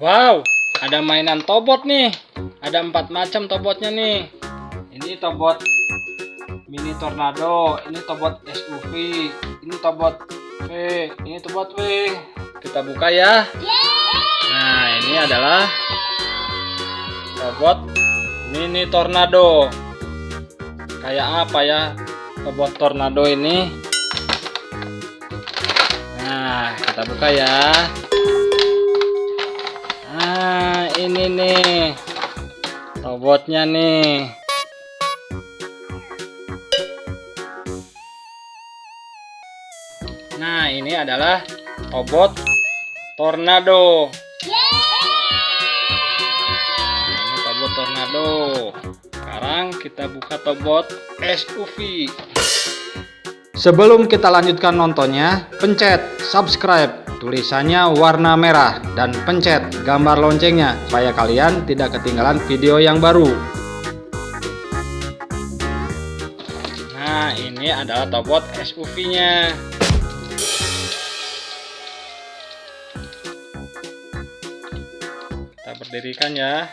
Wow, ada mainan tobot nih. Ada 4 macam tobotnya nih. Ini tobot mini tornado, ini tobot SUV, ini tobot V, ini tobot W. Kita buka ya. Nah, ini adalah tobot mini tornado. Kayak apa ya tobot tornado ini? Nah, kita buka ya. Nah, ini nih tobotnya nih. Nah, ini adalah tobot tornado. Nah, ini tobot tornado. Sekarang kita buka tobot SUV. Sebelum kita lanjutkan nontonnya, pencet subscribe tulisannya warna merah dan pencet gambar loncengnya supaya kalian tidak ketinggalan video yang baru. Nah, ini adalah tobot SUV-nya. Kita berdirikan ya.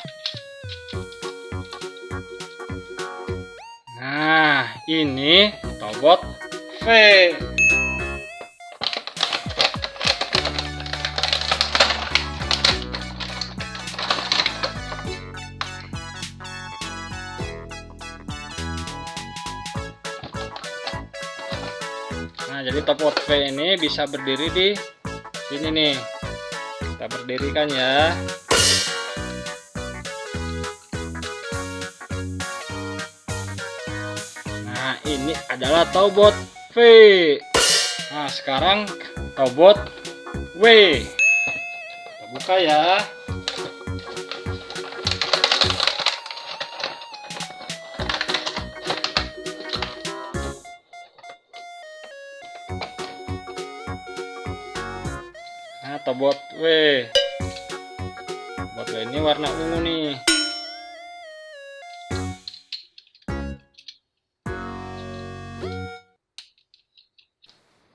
Nah, ini tobot V. Nah, jadi tobot V ini bisa berdiri di sini nih. Kita berdirikan ya. Nah, ini adalah tobot V. Nah, sekarang tobot W. Kita buka ya. Nah, tobot W. Tobot W ini warna ungu nih.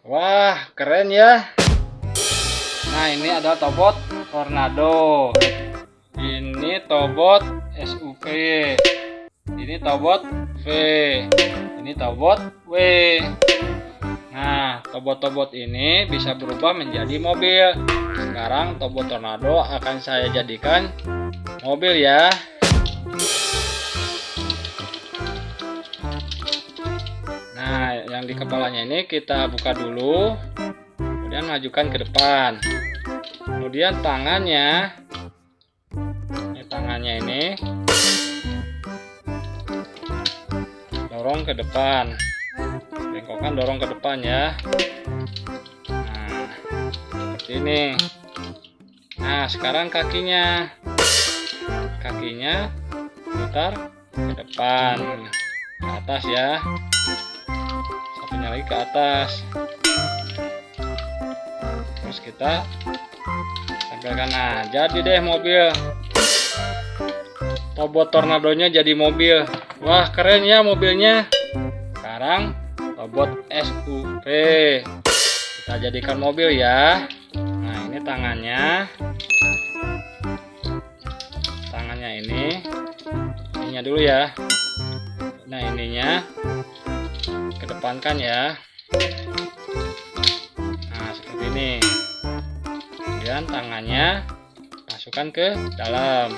Wah, keren ya. Nah, ini adalah tobot tornado. Ini tobot SUV. Ini tobot V. Ini tobot W. Nah, tobot-tobot ini bisa berubah menjadi mobil. Sekarang tobot tornado akan saya jadikan mobil ya. Nah, yang di kepalanya ini kita buka dulu. Kemudian majukan ke depan. Kemudian tangannya ini dorong ke depan. Bengkokkan dorong ke depan ya. Nah, seperti ini. Nah, sekarang kakinya putar ke depan, ke atas ya. Satunya lagi ke atas. Terus kita tempelkan. Nah, jadi deh mobil. Tobot tornadonya jadi mobil. Wah, keren ya mobilnya. Sekarang tobot SUV kita jadikan mobil ya. Nah, ini tangannya ininya dulu ya. Nah, ininya kedepankan ya. Nah, seperti ini. Kemudian tangannya masukkan ke dalam.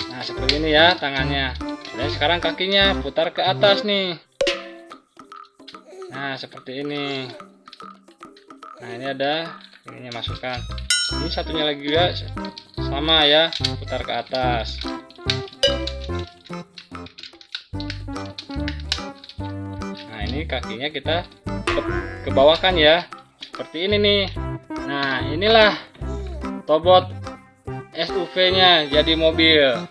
Nah, seperti ini ya tangannya. Dan sekarang kakinya putar ke atas nih. Nah, seperti ini. Nah, ini ada ininya, masukkan. Ini satunya lagi juga sama ya, putar ke atas. Nah, ini kakinya kita ke bawahkan ya. Seperti ini nih. Nah, inilah tobot SUV-nya jadi mobil.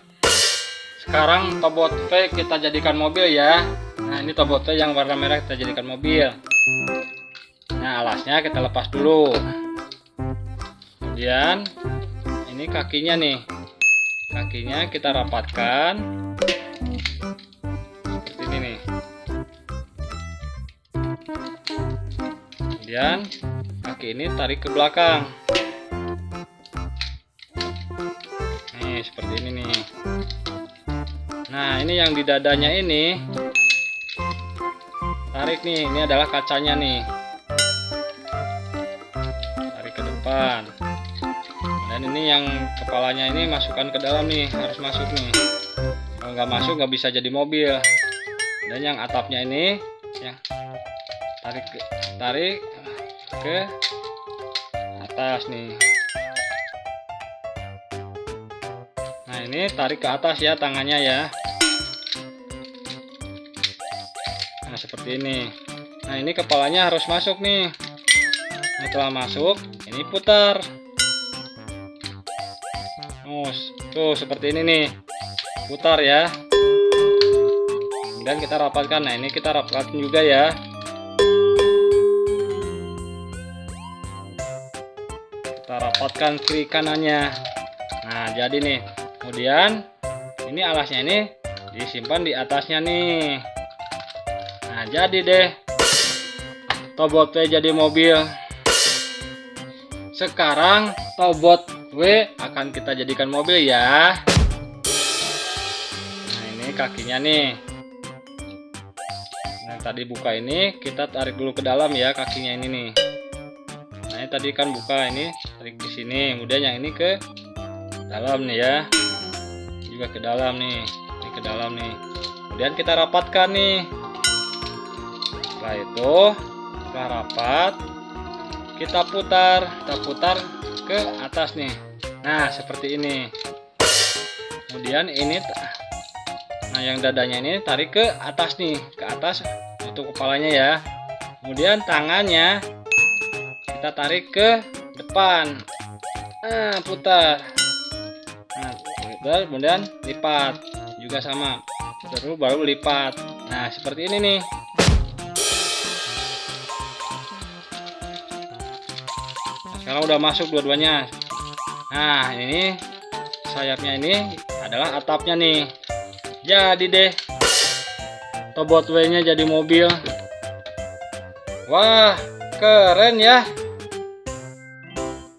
Sekarang tobot V kita jadikan mobil ya. Nah, ini tobot V yang warna merah kita jadikan mobil. Nah, alasnya kita lepas dulu. Kemudian ini kakinya nih. Kakinya kita rapatkan. Seperti ini nih. Kemudian kaki ini tarik ke belakang. nih, seperti ini nih. Nah, ini yang di dadanya ini tarik nih, ini adalah kacanya nih. Tarik ke depan. Dan ini yang kepalanya ini masukkan ke dalam nih, harus masuk nih. Kalau nggak masuk nggak bisa jadi mobil. Dan yang atapnya ini ya tarik ke atas nih. Nah, ini tarik ke atas ya tangannya ya. Nah, seperti ini. Nah, ini kepalanya harus masuk nih. Nah, setelah masuk, ini putar. Tuh seperti ini nih. Putar ya. Kemudian kita rapatkan. Nah, ini kita rapatkan juga ya. Kita rapatkan kiri kanannya. Nah, jadi nih. Kemudian ini alasnya ini disimpan di atasnya nih. Nah, jadi deh Tobot W jadi mobil. Sekarang Tobot W akan kita jadikan mobil ya. Nah, ini kakinya nih. Nah, tadi buka ini, kita tarik dulu ke dalam ya kakinya ini nih. Nah, ini tadi kan buka, ini tarik di sini. Kemudian yang ini ke dalam nih ya. Juga ke dalam nih. Ini ke dalam nih. Kemudian kita rapatkan nih. Setelah itu, setelah rapat, kita putar ke atas nih. Nah, seperti ini. Kemudian ini, nah yang dadanya ini tarik ke atas nih, ke atas untuk kepalanya ya. Kemudian tangannya kita tarik ke depan. Nah, putar. Nah, putar, kemudian lipat juga sama. Terus baru lipat. Nah, seperti ini nih. Sekarang udah masuk dua-duanya. Nah, ini sayapnya ini adalah atapnya nih. Jadi deh Tobot W nya jadi mobil. Wah, keren ya.